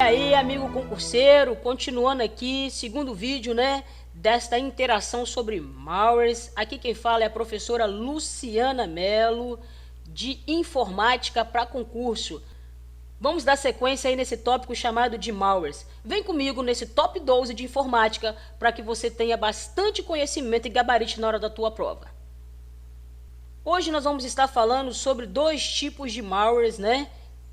aí, amigo concurseiro, continuando aqui, segundo vídeo, né, desta interação sobre malwares. Aqui quem fala é a professora Luciana Mello, de Informática para Concurso. Vamos dar sequência aí nesse tópico chamado de malwares. Vem comigo nesse top 12 de informática para que você tenha bastante conhecimento e gabarito na hora da tua prova. Hoje nós vamos estar falando sobre dois tipos de malwares, né,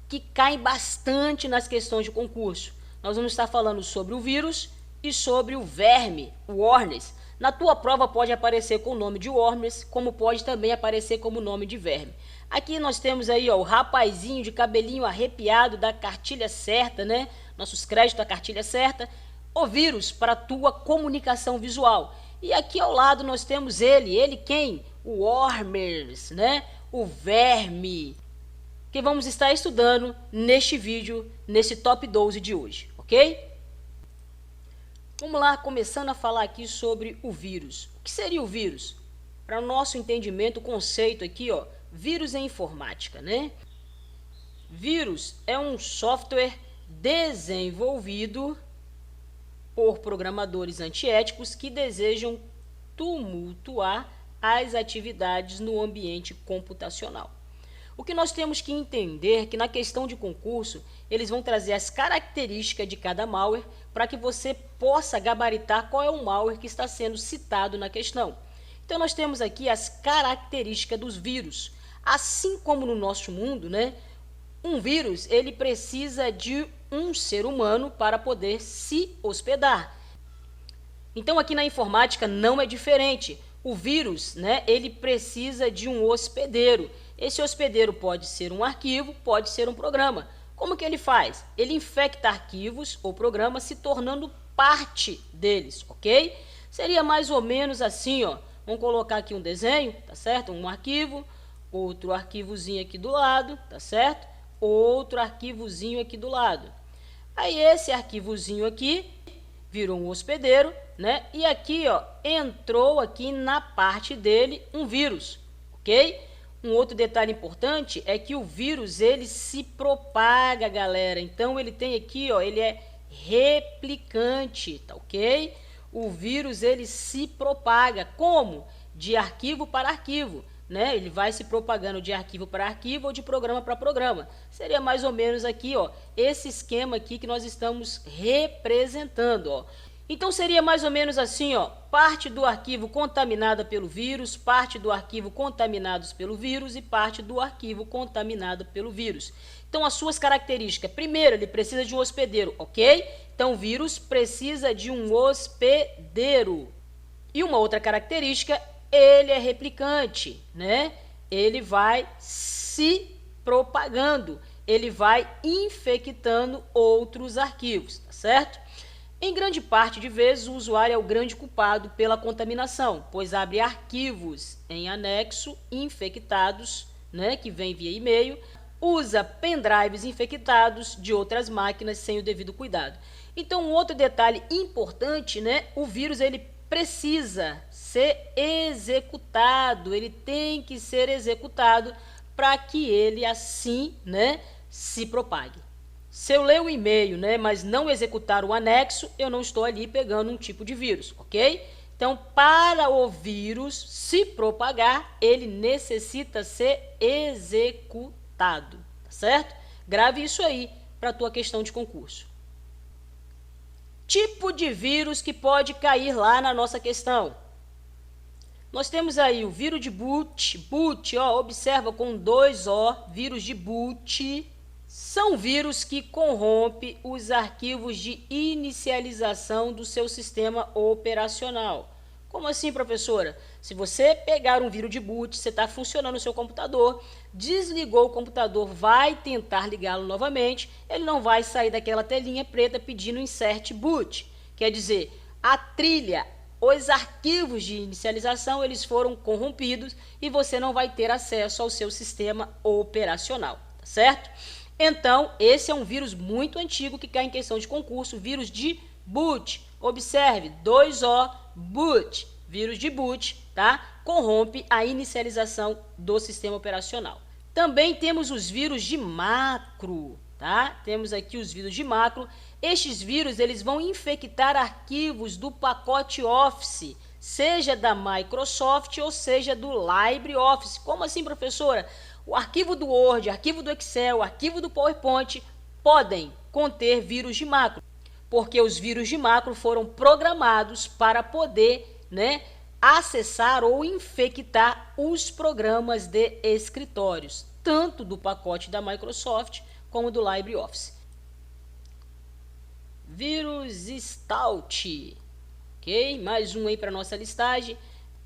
que caem bastante nas questões de concurso. Nós vamos estar falando sobre o vírus e sobre o verme, o worms. Na tua prova pode aparecer com o nome de worms, como pode também aparecer como nome de verme. Aqui nós temos aí, ó, o rapazinho de cabelinho arrepiado da cartilha certa, né? Nossos créditos da cartilha certa. O vírus para a tua comunicação visual. E aqui ao lado nós temos ele quem? O worms, né? O verme, que vamos estar estudando neste vídeo, nesse top 12 de hoje, ok? Vamos lá, começando a falar aqui sobre o vírus. O que seria o vírus? Para o nosso entendimento, o conceito aqui, ó, vírus em informática, né? Vírus é um software desenvolvido por programadores antiéticos que desejam tumultuar as atividades no ambiente computacional. O que nós temos que entender é que na questão de concurso, eles vão trazer as características de cada malware para que você possa gabaritar qual é o malware que está sendo citado na questão. Então nós temos aqui as características dos vírus. Assim como no nosso mundo, né, um vírus ele precisa de um ser humano para poder se hospedar. Então aqui na informática não é diferente. O vírus, né, ele precisa de um hospedeiro. Esse hospedeiro pode ser um arquivo, pode ser um programa. Como que ele faz? Ele infecta arquivos ou programas se tornando parte deles, ok? Seria mais ou menos assim, ó. Vamos colocar aqui um desenho, tá certo? Um arquivo, outro arquivozinho aqui do lado, tá certo? Outro arquivozinho aqui do lado. Aí esse arquivozinho aqui virou um hospedeiro, né? E aqui, ó, entrou aqui na parte dele um vírus, ok? Um outro detalhe importante é que o vírus ele se propaga, galera. Então ele tem aqui, ó, ele é replicante, tá ok? O vírus ele se propaga como? De arquivo para arquivo, né? Ele vai se propagando de arquivo para arquivo ou de programa para programa. Seria mais ou menos aqui, ó, esse esquema aqui que nós estamos representando, ó. Então seria mais ou menos assim, ó, parte do arquivo contaminada pelo vírus, parte do arquivo contaminados pelo vírus e parte do arquivo contaminado pelo vírus. Então as suas características, primeiro ele precisa de um hospedeiro, ok? Então o vírus precisa de um hospedeiro. E uma outra característica, ele é replicante, né? Ele vai se propagando, ele vai infectando outros arquivos, tá certo? Em grande parte de vezes, o usuário é o grande culpado pela contaminação, pois abre arquivos em anexo infectados, né, que vem via e-mail, usa pendrives infectados de outras máquinas sem o devido cuidado. Então, um outro detalhe importante, né, o vírus ele precisa ser executado, ele tem que ser executado para que ele assim, né, se propague. Se eu ler o e-mail, né, mas não executar o anexo, eu não estou ali pegando um tipo de vírus, ok? Então, para o vírus se propagar, ele necessita ser executado, tá certo? Grave isso aí para a tua questão de concurso. Tipo de vírus que pode cair lá na nossa questão. Nós temos aí o vírus de boot, ó, observa com 2 O, vírus de boot. São vírus que corrompem os arquivos de inicialização do seu sistema operacional. Como assim, professora? Se você pegar um vírus de boot, você está funcionando no seu computador, desligou o computador, vai tentar ligá-lo novamente, ele não vai sair daquela telinha preta pedindo insert boot. Quer dizer, a trilha, os arquivos de inicialização, eles foram corrompidos e você não vai ter acesso ao seu sistema operacional, tá certo? Então, esse é um vírus muito antigo que cai em questão de concurso, vírus de boot. Observe, 2 O, boot, vírus de boot, tá? Corrompe a inicialização do sistema operacional. Também temos os vírus de macro. tá? Temos aqui os vírus de macro. Estes vírus, eles vão infectar arquivos do pacote Office, seja da Microsoft ou seja do LibreOffice. Como assim, professora? O arquivo do Word, arquivo do Excel, arquivo do PowerPoint podem conter vírus de macro, porque os vírus de macro foram programados para poder, né, acessar ou infectar os programas de escritórios, tanto do pacote da Microsoft como do LibreOffice. Vírus Stout, ok? Mais um aí para nossa listagem.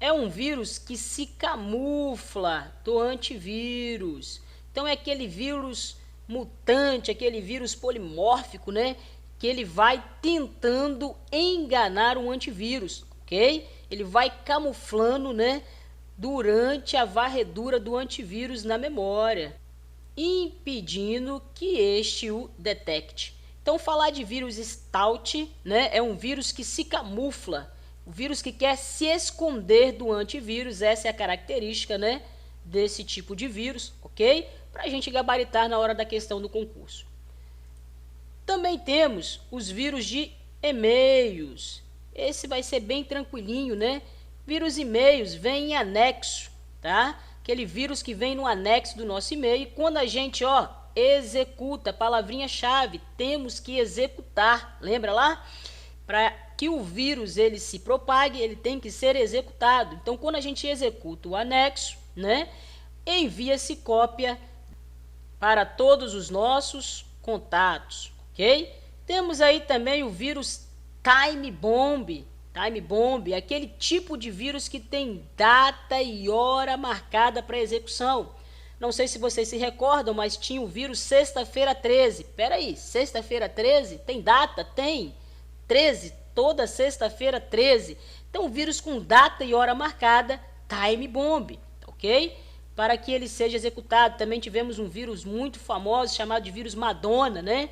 É um vírus que se camufla do antivírus. Então é aquele vírus mutante, aquele vírus polimórfico, né? Que ele vai tentando enganar um antivírus, ok? Ele vai camuflando, né? Durante a varredura do antivírus na memória, impedindo que este o detecte. Então, falar de vírus Stout, né? É um vírus que se camufla. O vírus que quer se esconder do antivírus, essa é a característica, né, desse tipo de vírus, ok? Para a gente gabaritar na hora da questão do concurso. Também temos os vírus de e-mails. Esse vai ser bem tranquilinho, né? Vírus e-mails vem em anexo, tá? Aquele vírus que vem no anexo do nosso e-mail. Quando a gente, executa, palavrinha-chave, temos que executar. Lembra lá? Para que o vírus ele se propague, ele tem que ser executado. Então, quando a gente executa o anexo, né, envia-se cópia para todos os nossos contatos, ok? Temos aí também o vírus Time Bomb. Time Bomb é aquele tipo de vírus que tem data e hora marcada para execução. Não sei se vocês se recordam, mas tinha o vírus Sexta-feira 13. Peraí, Sexta-feira 13? Tem data? Tem. 13, toda sexta-feira 13. Então, vírus com data e hora marcada, Time Bomb, ok? Para que ele seja executado. Também tivemos um vírus muito famoso chamado de vírus Madonna, né?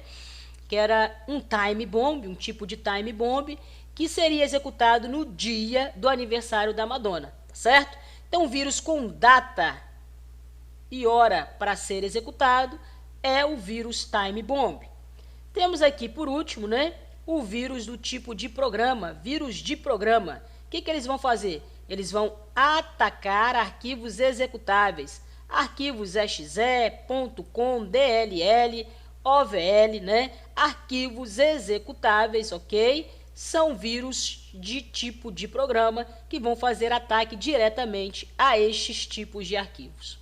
Que era um Time Bomb, um tipo de Time Bomb, que seria executado no dia do aniversário da Madonna, tá certo? Então, um vírus com data e hora para ser executado é o vírus Time Bomb. Temos aqui, por último, né, o vírus do tipo de programa, vírus de programa. O que eles vão fazer? Eles vão atacar arquivos executáveis, arquivos exe, .com, DLL, OVL, né? Arquivos executáveis, ok? São vírus de tipo de programa que vão fazer ataque diretamente a estes tipos de arquivos.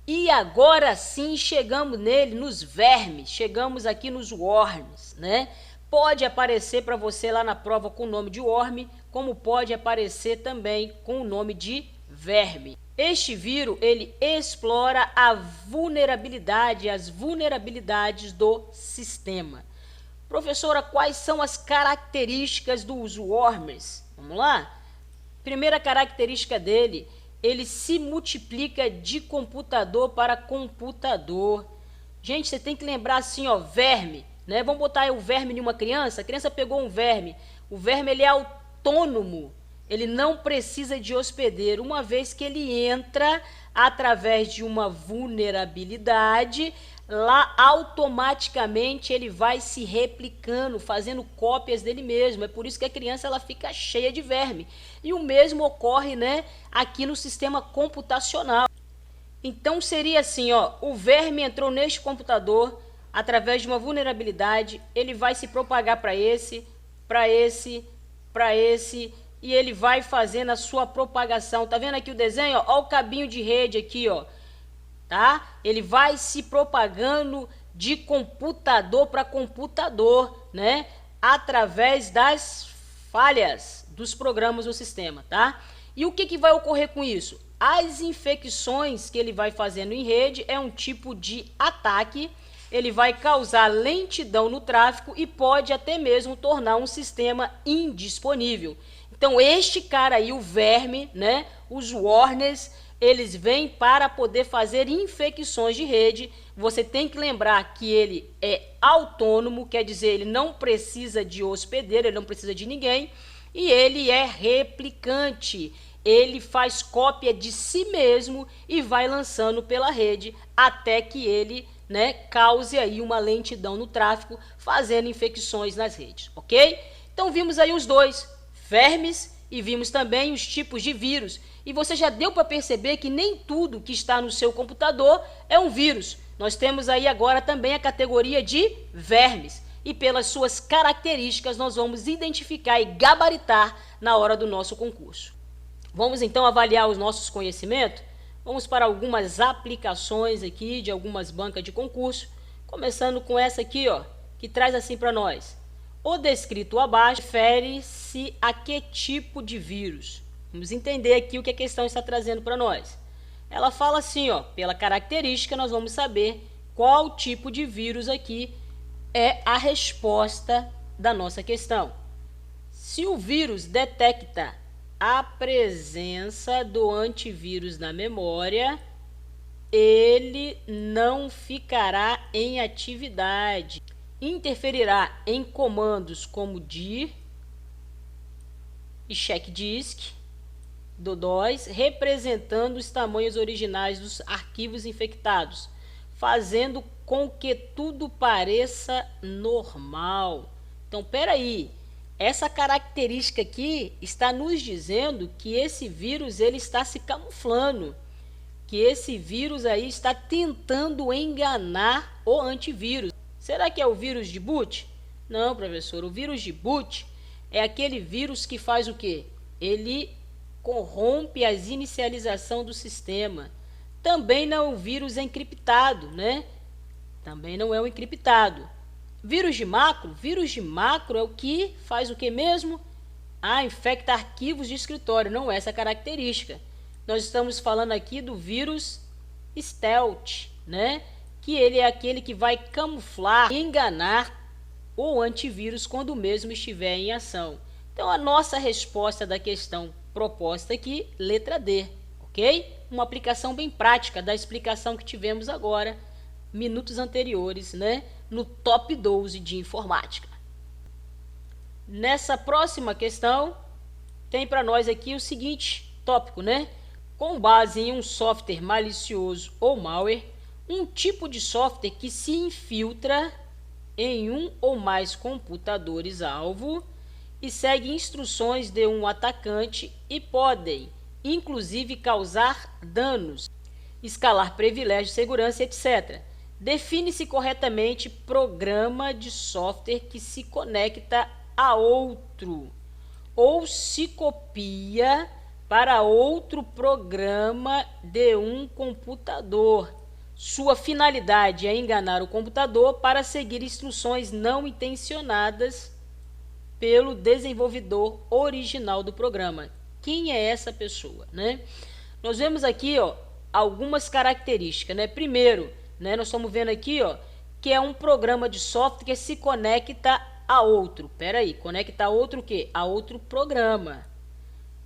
E agora sim chegamos nele, nos vermes, chegamos aqui nos worms, né? Pode aparecer para você lá na prova com o nome de worm, como pode aparecer também com o nome de verme. Este vírus, ele explora a vulnerabilidade, as vulnerabilidades do sistema. Professora, quais são as características dos worms? Vamos lá? Primeira característica dele, ele se multiplica de computador para computador. Gente, você tem que lembrar assim, verme, né? Vamos botar aí o verme em uma criança. A criança pegou um verme. O verme, ele é autônomo. Ele não precisa de hospedeiro, uma vez que ele entra através de uma vulnerabilidade, lá automaticamente ele vai se replicando, fazendo cópias dele mesmo. É por isso que a criança ela fica cheia de verme. E o mesmo ocorre, né, aqui no sistema computacional. Então seria assim, o verme entrou neste computador através de uma vulnerabilidade, ele vai se propagar para esse, e ele vai fazendo a sua propagação. Tá vendo aqui o desenho? Ó o cabinho de rede aqui, tá? Ele vai se propagando de computador para computador, né? Através das falhas dos programas do sistema, tá? E o que vai ocorrer com isso? As infecções que ele vai fazendo em rede é um tipo de ataque. Ele vai causar lentidão no tráfego e pode até mesmo tornar um sistema indisponível. Então, este cara aí, o verme, né, os worms, eles vêm para poder fazer infecções de rede. Você tem que lembrar que ele é autônomo, quer dizer, ele não precisa de hospedeiro, ele não precisa de ninguém, e ele é replicante. Ele faz cópia de si mesmo e vai lançando pela rede até que ele, né, cause aí uma lentidão no tráfego, fazendo infecções nas redes, ok? Então vimos aí os dois, vermes, e vimos também os tipos de vírus. E você já deu para perceber que nem tudo que está no seu computador é um vírus. Nós temos aí agora também a categoria de vermes. E pelas suas características nós vamos identificar e gabaritar na hora do nosso concurso. Vamos então avaliar os nossos conhecimentos? Vamos para algumas aplicações aqui de algumas bancas de concurso, começando com essa aqui, ó, que traz assim para nós. O descrito abaixo refere-se a que tipo de vírus? Vamos entender aqui o que a questão está trazendo para nós. Ela fala assim, ó, pela característica nós vamos saber qual tipo de vírus aqui é a resposta da nossa questão. Se o vírus detecta a presença do antivírus na memória, ele não ficará em atividade. Interferirá em comandos como dir e checkdisk do DOS, representando os tamanhos originais dos arquivos infectados, fazendo com que tudo pareça normal. Então, peraí, essa característica aqui está nos dizendo que esse vírus ele está se camuflando, que esse vírus aí está tentando enganar o antivírus. Será que é o vírus de boot? Não, professor, o vírus de boot é aquele vírus que faz o quê? Ele corrompe as inicialização do sistema. Também não é o vírus encriptado, né? Também não é o encriptado. Vírus de macro? Vírus de macro é o que faz o que mesmo? Infecta arquivos de escritório, não é essa característica. Nós estamos falando aqui do vírus stealth, né? Que ele é aquele que vai camuflar e enganar o antivírus quando o mesmo estiver em ação. Então, a nossa resposta da questão proposta aqui, letra D, ok? Uma aplicação bem prática da explicação que tivemos agora, minutos anteriores, né? No top 12 de informática. Nessa próxima questão, tem para nós aqui o seguinte tópico, né? Com base em um software malicioso ou malware, um tipo de software que se infiltra em um ou mais computadores-alvo e segue instruções de um atacante e podem, inclusive, causar danos, escalar privilégios de segurança, etc. Define-se corretamente programa de software que se conecta a outro ou se copia para outro programa de um computador. Sua finalidade é enganar o computador para seguir instruções não intencionadas pelo desenvolvedor original do programa. Quem é essa pessoa, né? Nós vemos aqui, ó, algumas características, né? Primeiro, né, nós estamos vendo aqui, ó, que é um programa de software que se conecta a outro. Peraí, conecta a outro o quê? A outro programa.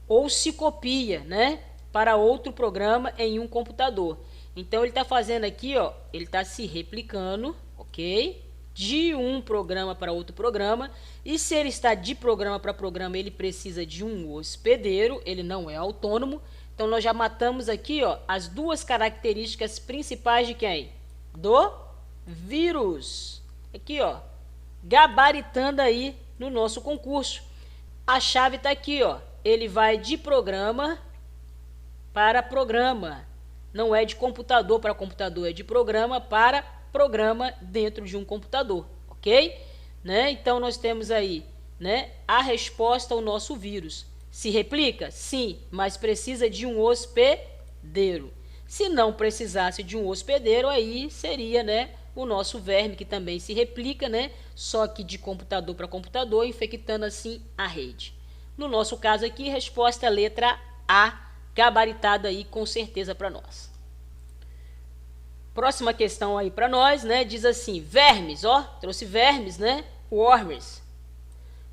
Ou se copia, né, para outro programa em um computador. Então, ele está fazendo aqui, ó, ele está se replicando, ok? De um programa para outro programa. E se ele está de programa para programa, ele precisa de um hospedeiro, ele não é autônomo. Então, nós já matamos aqui, ó, as duas características principais de quem? Do vírus. Aqui, ó, gabaritando aí no nosso concurso. A chave está aqui, ó. Ele vai de programa para programa. Não é de computador para computador, é de programa para programa dentro de um computador, ok? Né? Então, nós temos aí, né, a resposta ao nosso vírus. Se replica? Sim, mas precisa de um hospedeiro. Se não precisasse de um hospedeiro, aí seria, né, o nosso verme, que também se replica, né, só que de computador para computador, infectando assim a rede. No nosso caso aqui, resposta letra A, gabaritado aí com certeza para nós. Próxima questão aí para nós, né, diz assim, vermes, ó, trouxe vermes, né, worms,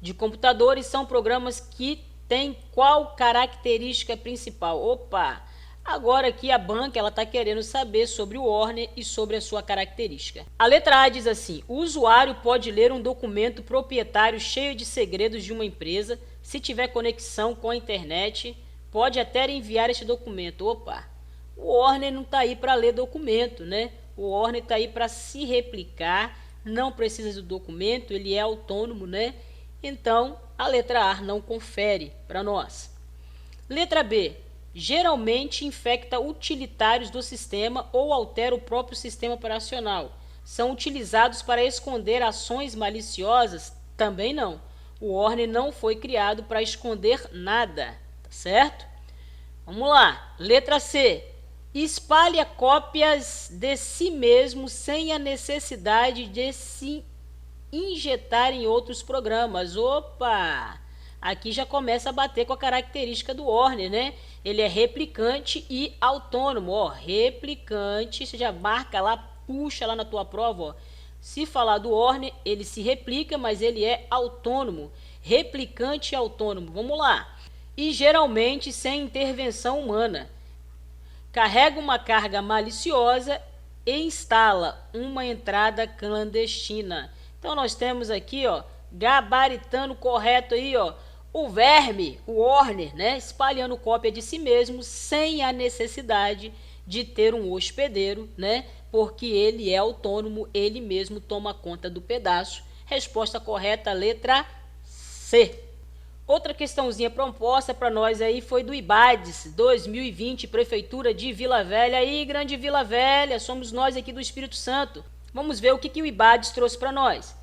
de computadores são programas que têm qual característica principal? Opa, agora aqui a banca ela está querendo saber sobre o worm e sobre a sua característica. A letra A diz assim, o usuário pode ler um documento proprietário cheio de segredos de uma empresa, se tiver conexão com a internet, pode até enviar este documento. Opa, o Warner não está aí para ler documento, né? O Warner está aí para se replicar, não precisa do documento, ele é autônomo, né? Então, a letra A não confere para nós. Letra B. Geralmente infecta utilitários do sistema ou altera o próprio sistema operacional. São utilizados para esconder ações maliciosas? Também não. O Warner não foi criado para esconder nada, tá certo? Vamos lá. Letra C. Espalha cópias de si mesmo sem a necessidade de se injetar em outros programas. Opa! Aqui já começa a bater com a característica do Warner, né? Ele é replicante e autônomo. Ó, replicante, você já marca lá, puxa lá na tua prova, ó. Se falar do Warner, ele se replica, mas ele é autônomo. Replicante e autônomo. Vamos lá. E geralmente sem intervenção humana. Carrega uma carga maliciosa e instala uma entrada clandestina. Então nós temos aqui, ó, gabaritando correto aí, ó, o verme, o Warner, né, espalhando cópia de si mesmo sem a necessidade de ter um hospedeiro, né, porque ele é autônomo, ele mesmo toma conta do pedaço. Resposta correta, letra C. Outra questãozinha proposta para nós aí foi do IBADES 2020, Prefeitura de Vila Velha. Aí, grande Vila Velha, somos nós aqui do Espírito Santo. Vamos ver o que o IBADES trouxe para nós.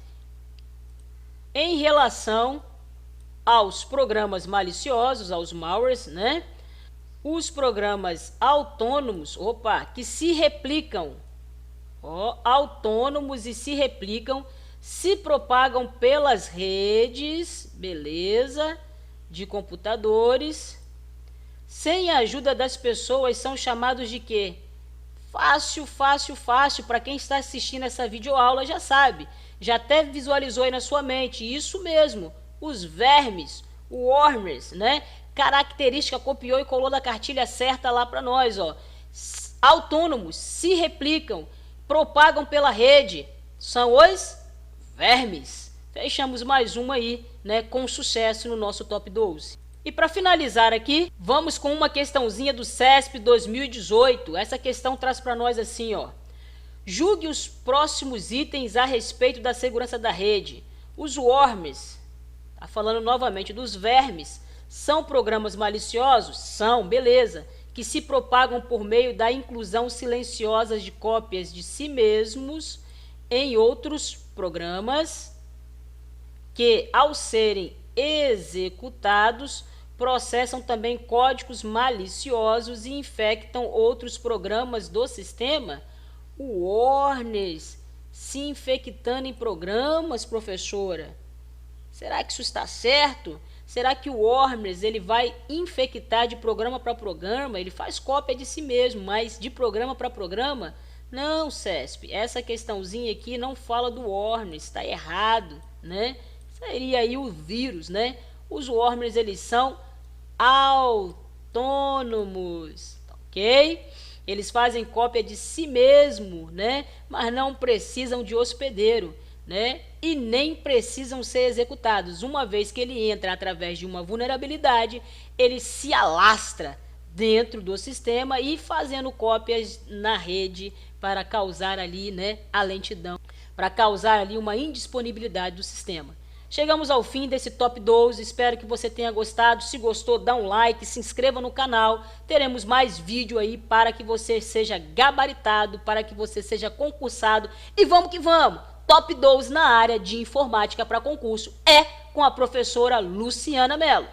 Em relação aos programas maliciosos, aos malwares, né? Os programas autônomos, que se replicam, autônomos e se replicam, se propagam pelas redes, beleza, de computadores, sem a ajuda das pessoas, são chamados de quê? Fácil, fácil, fácil. Para quem está assistindo essa videoaula já sabe, já até visualizou aí na sua mente, isso mesmo, os vermes, o wormers, né? Característica, copiou e colou da cartilha certa lá para nós, ó. Autônomos, se replicam, propagam pela rede, são os vermes. Fechamos mais uma aí, né, com sucesso no nosso top 12. E para finalizar aqui, vamos com uma questãozinha do CESP 2018. Essa questão traz para nós assim, ó. Julgue os próximos itens a respeito da segurança da rede. Os worms, tá falando novamente dos vermes, são programas maliciosos? São, beleza. Que se propagam por meio da inclusão silenciosa de cópias de si mesmos em outros programas que, ao serem executados, processam também códigos maliciosos e infectam outros programas do sistema. O Warners se infectando em programas, professora? Será que isso está certo? Será que o Warners ele vai infectar de programa para programa? Ele faz cópia de si mesmo, mas de programa para programa? Não, CESP, essa questãozinha aqui não fala do Warners, está errado, né? Seria aí o vírus, né? Os Warners, eles são autônomos, ok? Eles fazem cópia de si mesmo, né? Mas não precisam de hospedeiro, né? E nem precisam ser executados. Uma vez que ele entra através de uma vulnerabilidade, ele se alastra dentro do sistema e fazendo cópias na rede para causar ali, né, a lentidão, para causar ali uma indisponibilidade do sistema. Chegamos ao fim desse top 12, espero que você tenha gostado. Se gostou, dá um like, se inscreva no canal. Teremos mais vídeo aí para que você seja gabaritado, para que você seja concursado. E vamos que vamos! Top 12 na área de informática para concurso é com a professora Luciana Mello.